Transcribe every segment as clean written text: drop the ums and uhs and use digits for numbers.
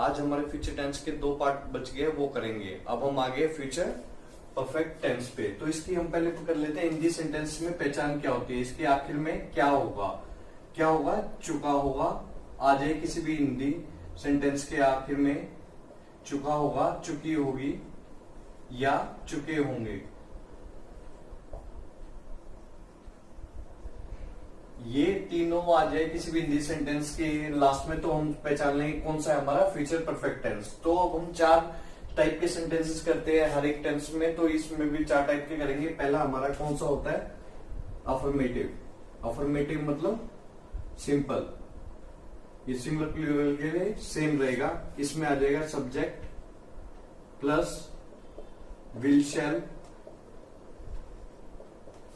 आज हमारे future tense के 2 पार्ट बच गए, वो करेंगे। अब हम आगे फ्यूचर परफेक्ट टेंस पे। तो इसकी हम पहले कर लेते हैं हिंदी सेंटेंस में पहचान क्या होती है। इसके आखिर में क्या होगा, क्या होगा, चुका होगा। आ जाए किसी भी हिंदी सेंटेंस के आखिर में चुका होगा, चुकी होगी या चुके होंगे। ये तीनों आ जाए किसी भी हिंदी सेंटेंस के लास्ट में, तो हम पहचान लेंगे कौन सा है हमारा फ्यूचर परफेक्ट टेंस। तो अब हम 4 टाइप के सेंटेंसेस करते हैं हर एक टेंस में, तो इसमें भी 4 टाइप के करेंगे। पहला हमारा कौन सा होता है, अफर्मेटिव। अफर्मेटिव मतलब सिंपल, ये सिंगुलर प्लूरल के लिए सेम रहेगा। इसमें आ जाएगा subject plus will shall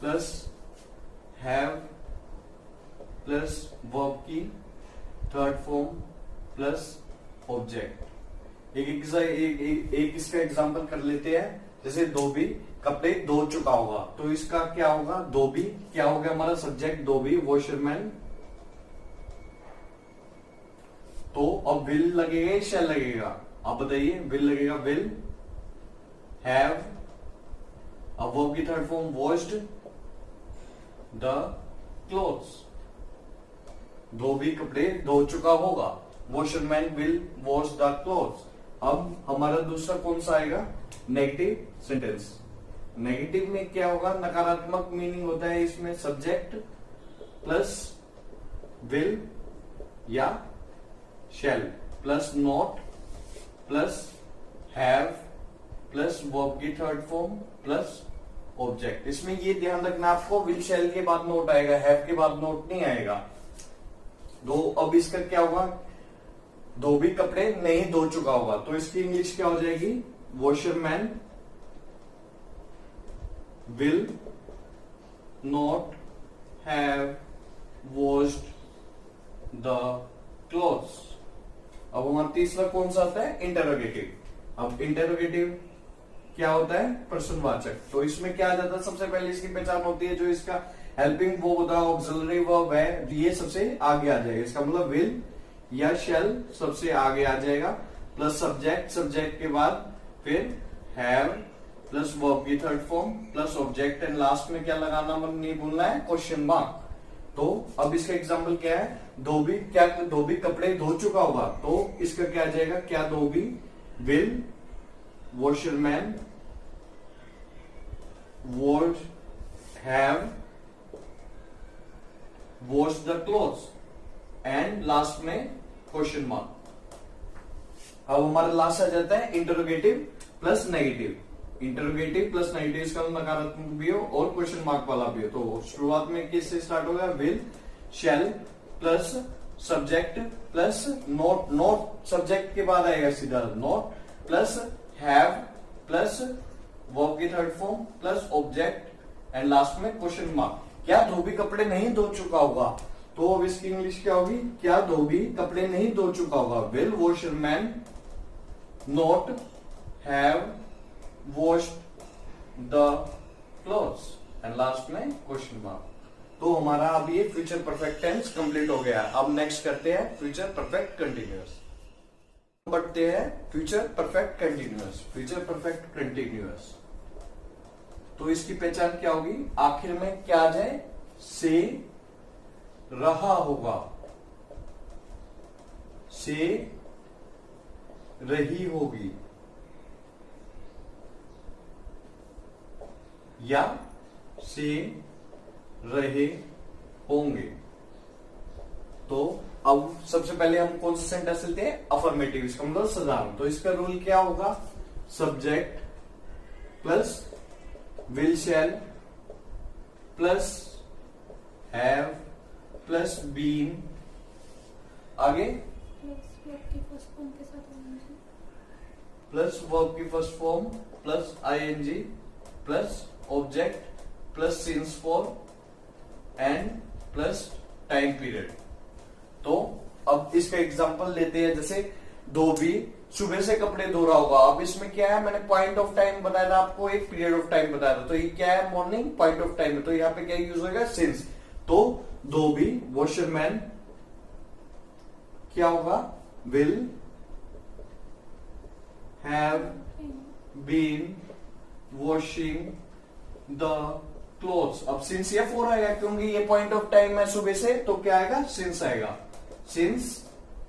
plus have plus verb की थर्ड फॉर्म प्लस ऑब्जेक्ट। एक इसका एग्जांपल कर लेते हैं। जैसे धोबी कपड़े धो चुका होगा, तो इसका क्या होगा, धोबी क्या हो गया हमारा सब्जेक्ट, धोबी वॉशरमैन। तो अब विल लगेगा, शैल लगेगा। अब बताइए, विल लगेगा विल, हैव, अब वर्ब की third form washed the clothes. धोबी कपड़े धो चुका होगा, washerman will wash the clothes. अब हमारा दूसरा कौन सा आएगा, नेगेटिव सेंटेंस। नेगेटिव में क्या होगा, नकारात्मक मीनिंग होता है इसमें सब्जेक्ट प्लस विल या शैल plus not plus have plus verb की थर्ड फॉर्म प्लस ऑब्जेक्ट। इसमें ये ध्यान रखना आपको, विल शैल के बाद नोट आएगा, हैव के बाद नोट नहीं आएगा। दो अब इसका क्या होगा, धोबी कपड़े नहीं धो चुका होगा, तो इसकी इंग्लिश क्या हो जाएगी, washerman will not have washed the clothes. अब हमारा तीसरा कौन सा आता है, इंटरोगेटिव। अब इंटरोगेटिव क्या होता है, प्रश्नवाचक। तो इसमें क्या आ जाता है, सबसे पहले इसकी पहचान होती है, जो इसका हेल्पिंग वर्ब होता है, ऑक्सिलरी वर्ब है, ये सबसे आगे आ जाएगा। इसका मतलब विल या शैल सबसे आगे आ जाएगा, प्लस सब्जेक्ट, सब्जेक्ट के बाद फिर हैव प्लस वर्ब की third form plus object, and last में क्या लगाना नहीं भूलना है, क्वेश्चन मार्क। तो अब इसका एग्जाम्पल क्या है, धोबी, क्या धोबी कपड़े धो चुका होगा, तो इसका क्या आ जाएगा, क्या धोबी will washerman wash have wash the clothes, and last में क्वेश्चन मार्क। अब हमारा लास्ट आ जाता है interrogative plus negative. Interrogative plus negative, इसका नकारात्मक भी हो और क्वेश्चन मार्क वाला भी हो। तो शुरुआत में किससे स्टार्ट होगा, will shall plus subject plus not, not subject के बाद आएगा सीधा not, plus have plus verb की third form plus object, and last में क्वेश्चन मार्क। क्या धोबी कपड़े नहीं धो चुका होगा, तो अब इसकी इंग्लिश क्या होगी, क्या धोबी कपड़े नहीं धो चुका होगा, will washerman not have washed the clothes, and last में क्वेश्चन मार्क। तो हमारा अब ये फ्यूचर परफेक्ट टेंस कंप्लीट हो गया। अब नेक्स्ट करते हैं फ्यूचर परफेक्ट कंटिन्यूअस। बढ़ते हैं future perfect continuous. Future perfect continuous, तो इसकी पहचान क्या होगी, आखिर में क्या आ जाए, से रहा होगा, से रही होगी या से रहे होंगे। तो अब सबसे पहले हम कौन सा सेंटेंस लेते हैं, अफर्मेटिव, इसका मतलब साधारण। तो इसका रूल क्या होगा, subject plus will shall plus have plus been, आगे प्लस वर्ब की first form plus ING plus object plus since for and plus time period. तो अब इसका एग्जांपल लेते हैं, जैसे धोबी सुबह से कपड़े धो रहा होगा। अब इसमें क्या है, मैंने पॉइंट ऑफ टाइम बताया था आपको, एक पीरियड ऑफ टाइम बताया था। तो ये क्या है, मॉर्निंग, पॉइंट ऑफ टाइम है, तो यहाँ पे क्या यूज होगा, सिंस। तो धोबी वॉशरमैन क्या होगा, will have been washing the clothes. अब सिंस ये 4 आएगा क्योंकि ये पॉइंट ऑफ टाइम है सुबह से, तो क्या आएगा, सिंस आएगा, सिंस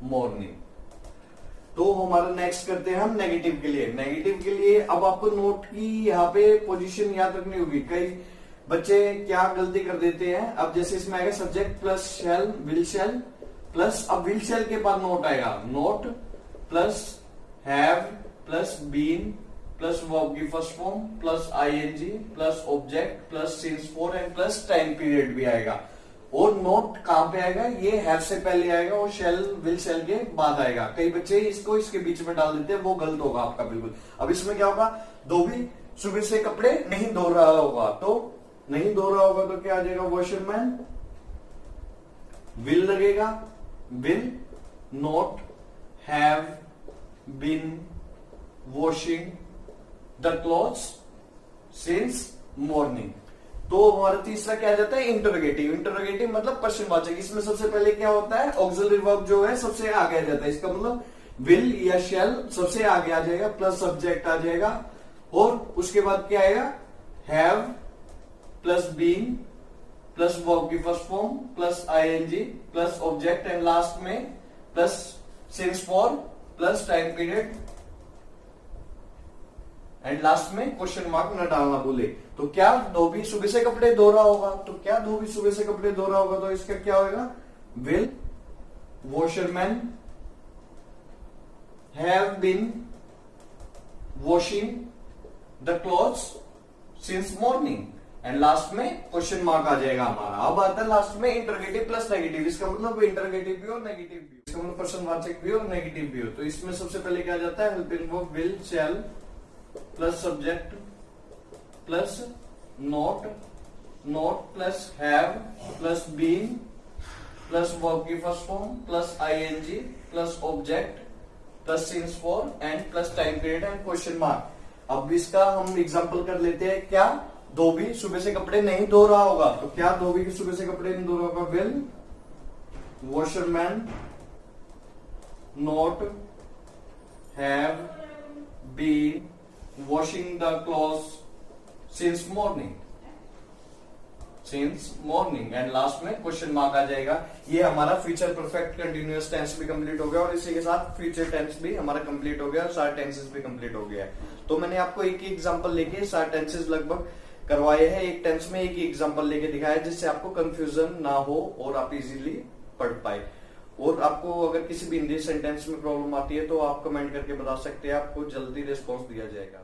मॉर्निंग। तो हमारा नेक्स्ट करते हैं हम नेगेटिव के लिए। नेगेटिव के लिए अब आपको नोट की यहाँ पे पोजीशन याद रखनी होगी। कई बच्चे क्या गलती कर देते हैं, अब जैसे इसमें आएगा subject plus shall, will shall plus, अब विल शैल के बाद नोट आएगा, not plus have plus been plus verb की first form plus ING plus object plus since for and plus time period भी आएगा। और नोट कहां पे आएगा, ये हैव से पहले आएगा और शेल विल शेल के बाद आएगा। कई बच्चे इसको इसके बीच में डाल देते हैं, वो गलत होगा आपका बिल्कुल। अब इसमें क्या होगा, धोबी सुबह से कपड़े नहीं धो रहा होगा, तो नहीं धो रहा होगा तो क्या आ जाएगा, वॉशरमैन, विल लगेगा, will not have been washing the clothes since morning. तो हमारा तीसरा क्या आ जाता है, इंटरोगेटिव। इंटरोगेटिव मतलब प्रश्नवाचक। इसमें सबसे पहले क्या होता है, ऑक्सिलरी वर्ब जो है सबसे आगे आ जाता है। इसका मतलब विल या शैल सबसे आगे आ जाएगा, प्लस सब्जेक्ट आ जाएगा, और उसके बाद क्या आएगा, have plus been plus verb की first form plus ING plus object and last में plus since for plus time period and last में क्वेश्चन मार्क न डालना भूले। तो क्या धोबी सुबह से कपड़े धो रहा होगा, तो क्या धोबी सुबह से कपड़े धो रहा होगा, तो इसका क्या होगा, will washerman have been washing the clothes since morning and last में क्वेश्चन मार्क आ जाएगा हमारा। अब आता है लास्ट में इंटरोगेटिव प्लस नेगेटिव। इसका मतलब इंटरोगेटिव भी और नेगेटिव भी, इसका मतलब प्रश्नवाचक भी और नेगेटिव भी हो। तो इसमें सबसे पहले क्या जाता है, helping verb will shall plus subject plus not, not plus have plus been plus verb की first form plus ING plus object plus since for and plus time period and question mark. अब इसका हम example कर लेते हैं। क्या धोबी सुबह से कपड़े नहीं धो रहा होगा, तो क्या धोबी सुबह से कपड़े नहीं धो रहा होगा, will washerman not have been washing the clothes since morning, since morning and last में क्वेश्चन मार्क आ जाएगा। ये हमारा फ्यूचर परफेक्ट कंटिन्यूअस टेंस भी कंप्लीट हो गया और इसी के साथ फ्यूचर टेंस भी हमारा कंप्लीट हो गया और सारे टेंसेस भी कंप्लीट हो गया। तो मैंने आपको एक ही एग्जांपल लेके सारे टेंसेस लगभग करवाए हैं। एक टेंस में एक ही एग्जांपल लेके दिखाया जिससे आपको कंफ्यूजन ना हो और आप इजीली पढ़ पाए। और आपको अगर किसी भी हिंदी सेंटेंस में प्रॉब्लम आती है तो आप कमेंट करके बता सकते हैं, आपको जल्दी रिस्पॉन्स दिया जाएगा।